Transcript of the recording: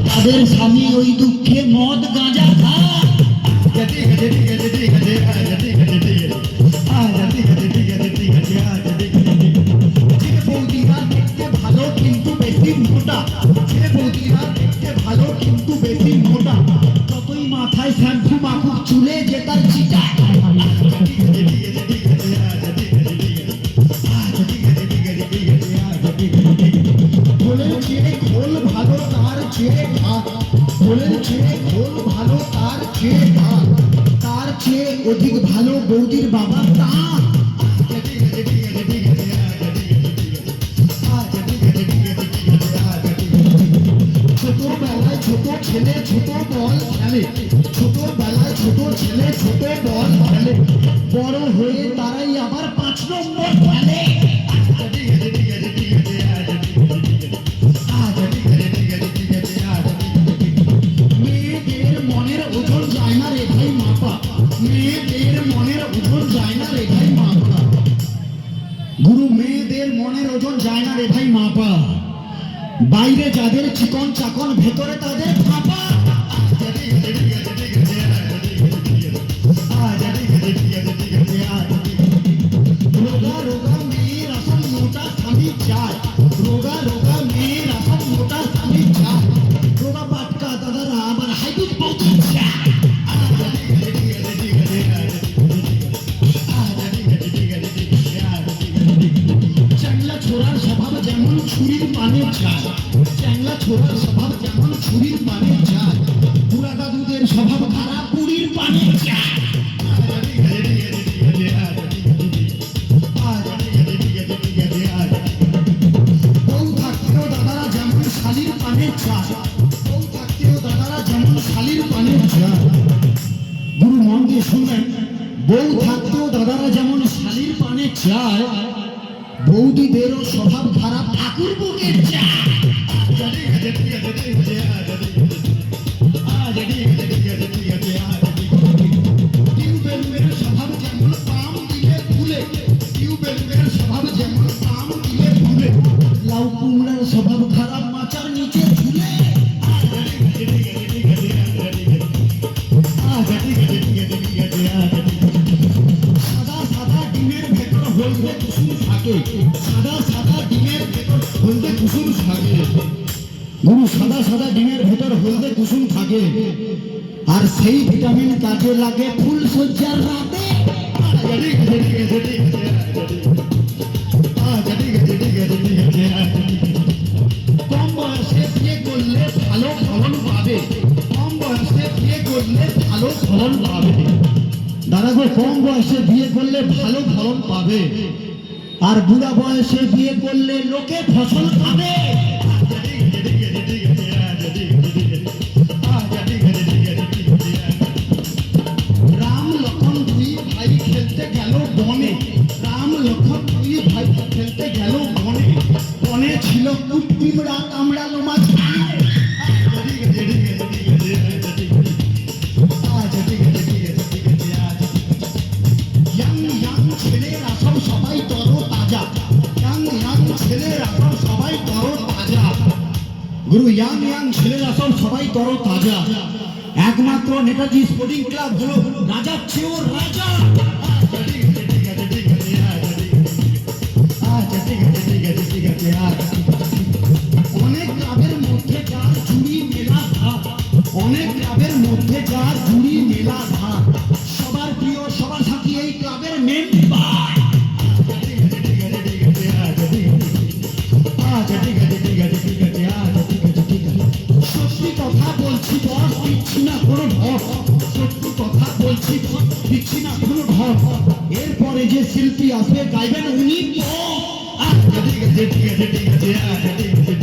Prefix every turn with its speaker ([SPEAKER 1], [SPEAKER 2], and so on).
[SPEAKER 1] তাদের স্বামী ওই দুঃখে মদ গাঁজা খায়। বৌদিরা দেখতে ভালো কিন্তু বেশি মোটা, বৌদিরা দেখতে ভালো কিন্তু বেশি মোটা, যতই মাথায় শ্যাম্পু মাখুক চুলে যে তার চিটা। খোলের চেয়ে খোল ভালো তার চেয়ে ভাত, খোলের চেয়ে খোল ভালো তার চেয়ে ভাত, তার চেয়ে অধিক ভালো বৌদির বাবা তা। ছোটবেলায় ছোট ছেলে ছোট বল খেলে, ছোটবেলায় ছোট ছেলে ছোট বল খেলে, বড় হয়ে তারাই আবার 5 নম্বর খেলে। মেয়েদের মনের ওজন যায় না রে ভাই মাপা, মেয়েদের মনের ওজন যায় না রে ভাই মাপা, গুরু মেয়েদের মনের ওজন যায় না রে ভাই মাপা, বাইরে যাদের চিকন চাকন ভেতরে তাদের ফাঁপা। রোগা রোগা মেয়ের আসল মোটা স্বামী চায়, রোগা রোগা মেয়ের আসল মোটা স্বামী চায়, রোগা বাটকা দাদারা আবার হাইব্রিড বৌদি চায়। চ্যাংলা ছোড়ার স্বভাব যেমন ছুরির পানে চায়, চ্যাংলা ছোড়ার স্বভাব যেমন ছুরির পানে চায়, বুড়া দাদুদের স্বভাব খারাপ বুড়ির পানে চায়। বউ থাকতেও দাদারা যেমন শালির পানে চায়, বউ থাকতেও দাদারা যেমন শালির পানে চায়। গুরু মন দিয়ে শুনবেন, বউ থাকতেও দাদারা যেমন শালির পানে চায়, বৌদিদেরও স্বভাব খারাপ ঠাকুর বুকের চায়। টিউবওয়েলের স্বভাব যেমন পাম দিলে ফুলে, টিউবওয়েলের স্বভাব যেমন পাম দিলে ফুলে, লাউ কুমড়ার স্বভাব খারাপ মাচার নিচে ঝুলে। সাদা সাদা ডিমের ভেতর হলদে কুসুম থাকে, সাদা সাদা ডিমের ভেতর হলদে কুসুম থাকে, গুরু সাদা সাদা ডিমের ভেতর হলদে কুসুম থাকে, আর সেই ভিটামিন কাজে লাগে ফুল সজ্জার রাতে। কম বয়সে বিয়ে করলে ভালো ফলন পাবে, কম বয়সে বিয়ে করলে ভালো ফলন পাবে, দাদা গো কম বয়সে বিয়ে করলে ভালো ফলন পাবে, আর বুড়া বয়সে বিয়ে করলে লোকে ফসল খাবে। রাম লক্ষণ দুই ভাই খেলতে গেল বনে, রাম লক্ষণ দুই ভাই খেলতে গেল বনে, বনে ছিল কুটপিমড়া কামড়ালো মাঝখানে। ছেলেরা সব সবাই তরো তাজা, ছেলেরা সব সবাই তরো তাজা, গুরু ইয়াং ইয়াং ছেলেরা সব সবাই তরো তাজা, একমাত্র নেতাজি স্পোর্টিং ক্লাব হলো রাজার চেয়েও রাজা। অনেক ক্লাবের মধ্যে যার জুড়ি মেলা ভাত, অনেক ক্লাবের মধ্যে যার জুড়ি মেলা ভাত, সবার প্রিয় সবার সাথী এই ক্লাবের মেম্বার। সত্যি কথা বলছি বস, দিচ্ছি না কোনো ঢপ, সত্যি কথা বলছি দিচ্ছি না কোনো ঢপ, এরপরে যে শিল্পী আসবে গাইবেন উনি। ঠিক আছে ঠিক আছে ঠিক আছে।